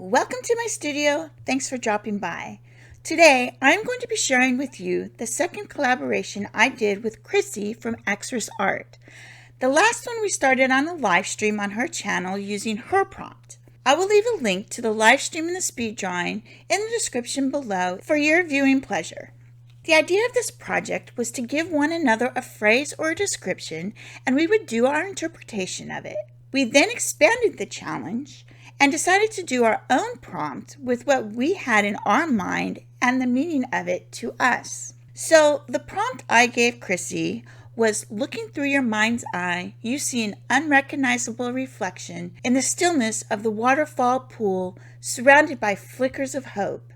Welcome to my studio. Thanks for dropping by. Today, I'm going to be sharing with you the second collaboration I did with Chrissy from Xrissart. The last one we started on a live stream on her channel using her prompt. I will leave a link to the live stream and the speed drawing in the description below for your viewing pleasure. The idea of this project was to give one another a phrase or a description, and we would do our interpretation of it. We then expanded the challenge and decided to do our own prompt with what we had in our mind and the meaning of it to us. So the prompt I gave Chrissy was, looking through your mind's eye, you see an unrecognizable reflection in the stillness of the waterfall pool surrounded by flickers of hope.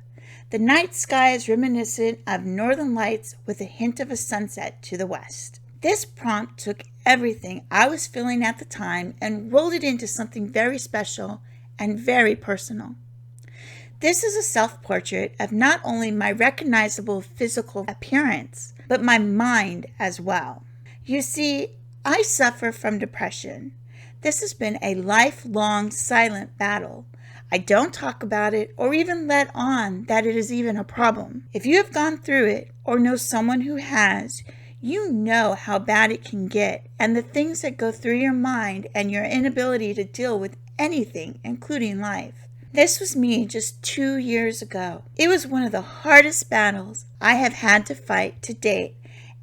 The night sky is reminiscent of northern lights with a hint of a sunset to the west. This prompt took everything I was feeling at the time and rolled it into something very special and very personal. This is a self-portrait of not only my recognizable physical appearance, but my mind as well. You see, I suffer from depression. This has been a lifelong silent battle. I don't talk about it or even let on that it is even a problem. If you have gone through it or know someone who has, you know how bad it can get and the things that go through your mind and your inability to deal with anything, including life. This was me just 2 years ago. It was one of the hardest battles I have had to fight to date,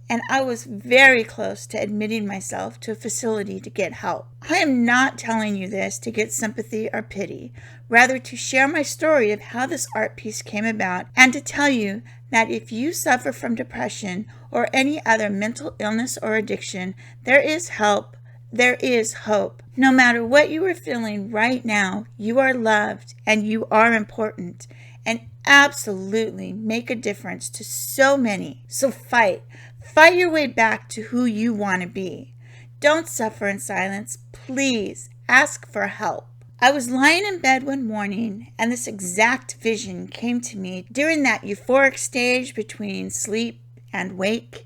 and I was very close to admitting myself to a facility to get help. I am not telling you this to get sympathy or pity, rather to share my story of how this art piece came about and to tell you that if you suffer from depression or any other mental illness or addiction, there is help. There is hope. No matter what you are feeling right now, you are loved and you are important and absolutely make a difference to so many. So fight. Fight your way back to who you want to be. Don't suffer in silence. Please ask for help. I was lying in bed one morning and this exact vision came to me during that euphoric stage between sleep and wake.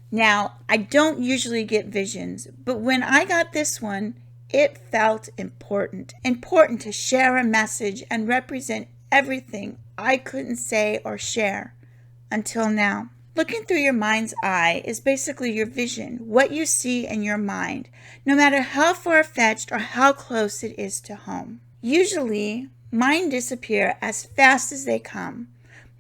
Now, I don't usually get visions, but when I got this one, it felt important. Important to share a message and represent everything I couldn't say or share until now. Looking through your mind's eye is basically your vision, what you see in your mind, no matter how far-fetched or how close it is to home. Usually, mine disappear as fast as they come.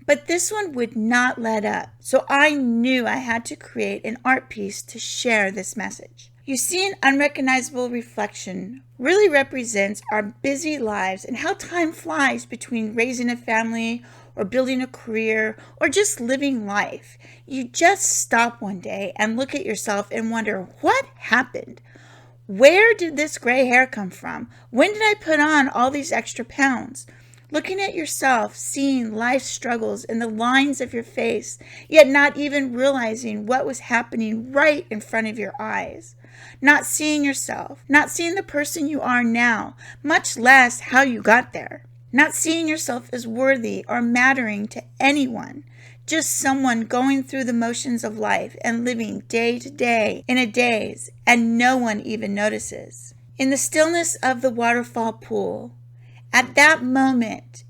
But this one would not let up, so I knew I had to create an art piece to share this message. You see, an unrecognizable reflection really represents our busy lives and how time flies between raising a family or building a career or just living life. You just stop one day and look at yourself and wonder, what happened? Where did this gray hair come from? When did I put on all these extra pounds? Looking at yourself, seeing life's struggles in the lines of your face, yet not even realizing what was happening right in front of your eyes. Not seeing yourself, not seeing the person you are now, much less how you got there. Not seeing yourself as worthy or mattering to anyone, just someone going through the motions of life and living day to day in a daze, and no one even notices. In the stillness of the waterfall pool, at that moment,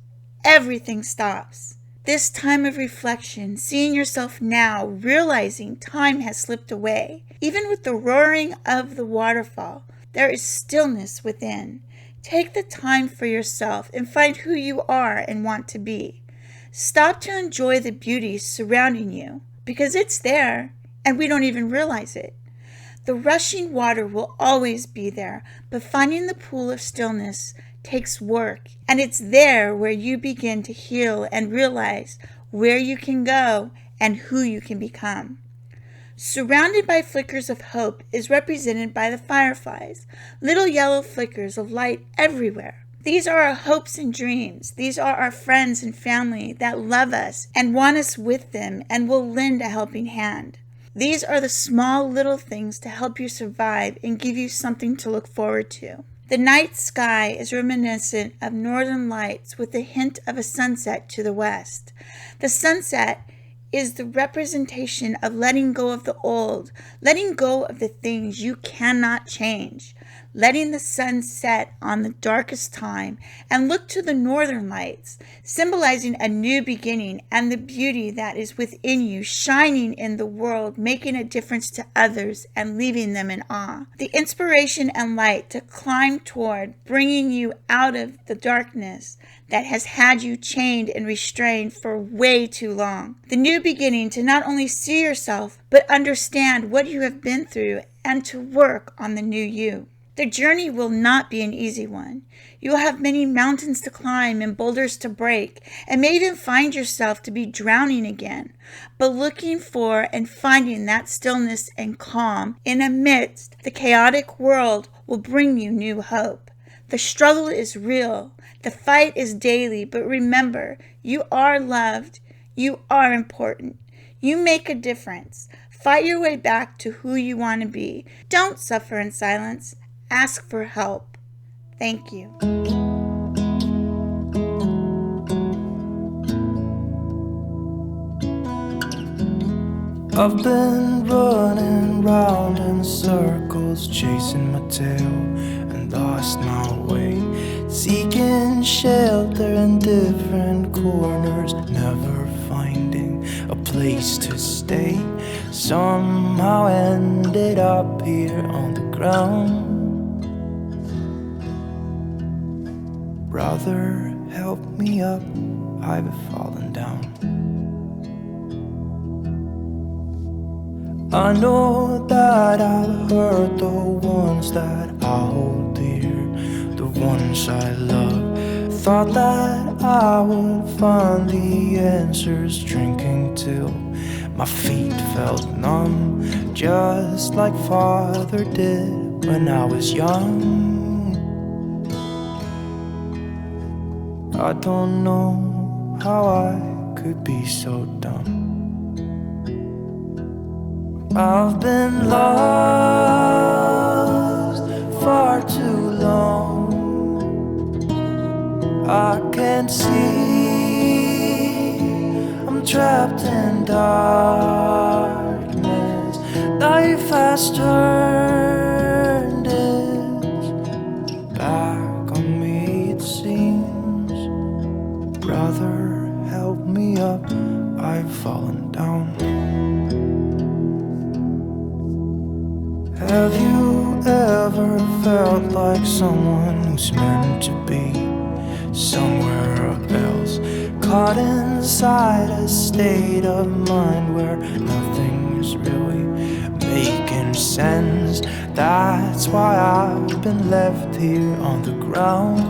everything stops. This time of reflection, seeing yourself now, realizing time has slipped away. Even with the roaring of the waterfall, there is stillness within. Take the time for yourself and find who you are and want to be. Stop to enjoy the beauty surrounding you, because it's there and we don't even realize it. The rushing water will always be there, but finding the pool of stillness takes work, and it's there where you begin to heal and realize where you can go and who you can become. Surrounded by flickers of hope is represented by the fireflies, little yellow flickers of light everywhere. These are our hopes and dreams. These are our friends and family that love us and want us with them and will lend a helping hand. These are the small little things to help you survive and give you something to look forward to. The night sky is reminiscent of northern lights with a hint of a sunset to the west. The sunset is the representation of letting go of the old, letting go of the things you cannot change. letting the sun set on the darkest time, and look to the northern lights, symbolizing a new beginning and the beauty that is within you, shining in the world, making a difference to others and leaving them in awe. The inspiration and light to climb toward, bringing you out of the darkness that has had you chained and restrained for way too long. The new beginning to not only see yourself, but understand what you have been through and to work on the new you. The journey will not be an easy one. You will have many mountains to climb and boulders to break, and may even find yourself to be drowning again. But looking for and finding that stillness and calm in amidst the chaotic world will bring you new hope. The struggle is real. The fight is daily, but remember, you are loved. You are important. You make a difference. Fight your way back to who you want to be. Don't suffer in silence. Ask for help. Thank you. I've been running round in circles, chasing my tail and lost my way, seeking shelter in different corners, never finding a place to stay. Somehow ended up here on the ground. Brother, help me up, I've fallen down. I know that I've hurt the ones that I hold dear, the ones I love. Thought that I would find the answers, drinking till my feet felt numb, just like Father did when I was young. I don't know how I could be so dumb. I've been lost far too long. I can't see, I'm trapped in darkness. Life has turned its back on me, it seems. Brother, help me up, I've fallen down. Have you ever felt like someone who's meant to be somewhere else, caught inside a state of mind where nothing's really making sense? That's why I've been left here on the ground.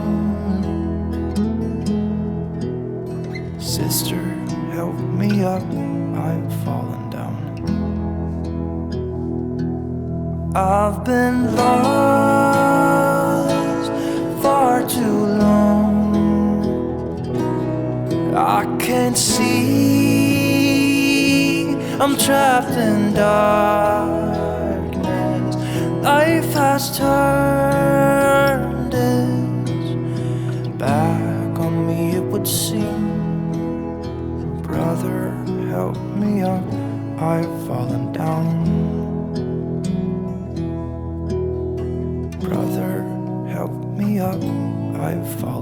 Sister, help me up, I've fallen down. I've been lost far too long. I can't see, I'm trapped in darkness. Life has turned its back on me, it would seem. Brother, help me up, I've fallen down. Brother, help me up, I've fallen